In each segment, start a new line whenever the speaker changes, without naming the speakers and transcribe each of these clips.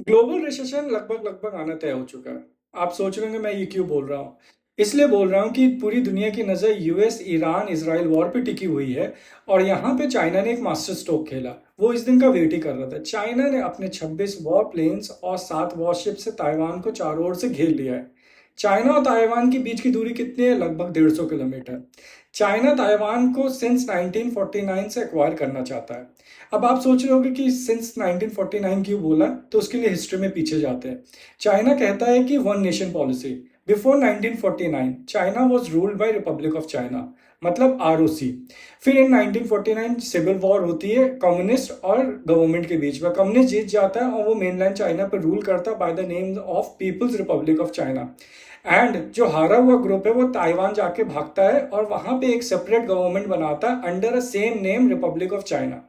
Global recession लगभग लगभग आना तय हो चुका है। आप सोच रहे होंगे मैं ये क्यों बोल रहा हूँ। इसलिए बोल रहा हूँ कि पूरी दुनिया की नज़र यूएस ईरान इसराइल वॉर पे टिकी हुई है। और यहाँ पे चाइना ने एक मास्टर स्ट्रोक खेला। वो इस दिन का वेट ही कर रहा था। चाइना ने अपने 26 वॉर प्लेन्स और 7 वॉरशिप से ताइवान को चारों ओर से घेर लिया है। चाइना और ताइवान के बीच की दूरी कितनी है? लगभग 150 किलोमीटर। चाइना ताइवान को सिंस 1949 से एक्वायर करना चाहता है। अब आप सोच रहे होगे कि सिंस 1949 क्यों बोला, तो उसके लिए हिस्ट्री में पीछे जाते हैं। चाइना कहता है कि one nation policy. Before 1949 China was ruled by Republic of China, मतलब आरओसी। फिर इन 1949 सिविल वॉर होती है कम्युनिस्ट और गवर्नमेंट के बीच में। कम्युनिस्ट जीत जाता है और वो मेनलैंड चाइना पर रूल करता है by the name of People's Republic of China. And जो हारा हुआ ग्रुप है वो ताइवान जाके भागता है और वहां पे एक सेपरेट गवर्नमेंट बनाता है under a same name Republic of China.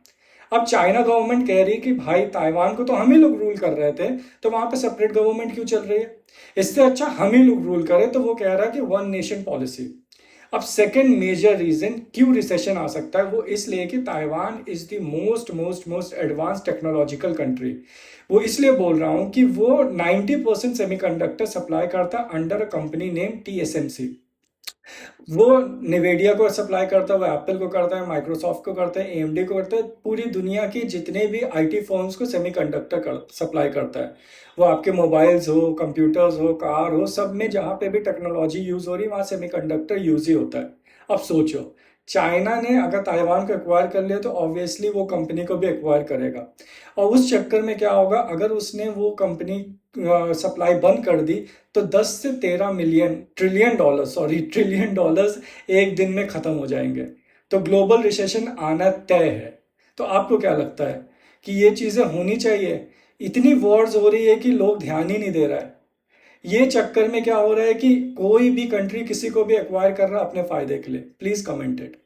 अब चाइना गवर्नमेंट कह रही है कि भाई ताइवान को तो हम ही लोग रूल कर रहे थे, तो वहां पे सेपरेट गवर्नमेंट क्यों चल रही है? इससे अच्छा हम ही लोग रूल करें। तो वो कह रहा है कि वन नेशन पॉलिसी। अब सेकंड मेजर रीजन क्यों रिसेशन आ सकता है, वो इसलिए कि Taiwan is the most most most advance technological country. वो इसलिए बोल रहा हूं कि वो 90% सेमीकंडक्टर सप्लाई करता under a company name TSMC. वो निवेडिया को सप्लाई करता है, वो एप्पल को करता है, माइक्रोसॉफ्ट को करता है, एएमडी को करता है। पूरी दुनिया के जितने भी आईटी फर्म्स को सेमीकंडक्टर सप्लाई करता है। वो आपके मोबाइल्स हो, कंप्यूटर्स हो, कार हो, सब में जहाँ पे भी टेक्नोलॉजी यूज हो रही है वहाँ सेमीकंडक्टर यूज ही होता है। अब सोचो, चाइना ने अगर ताइवान को एक्वायर कर लिया तो ऑब्वियसली वो कंपनी को भी एक्वायर करेगा। और उस चक्कर में क्या होगा, अगर उसने वो कंपनी सप्लाई बंद कर दी तो 10 से 13 million trillion dollar, sorry trillion dollars एक दिन में खत्म हो जाएंगे। तो ग्लोबल रिसेशन आना तय है। तो आपको क्या लगता है कि ये चीजें होनी चाहिए? इतनी वॉर्स हो रही है कि लोग ध्यान ही नहीं दे रहा है। ये चक्कर में क्या हो रहा है कि कोई भी कंट्री किसी को भी एक्वायर कर रहा है अपने फायदे के लिए। Please comment it.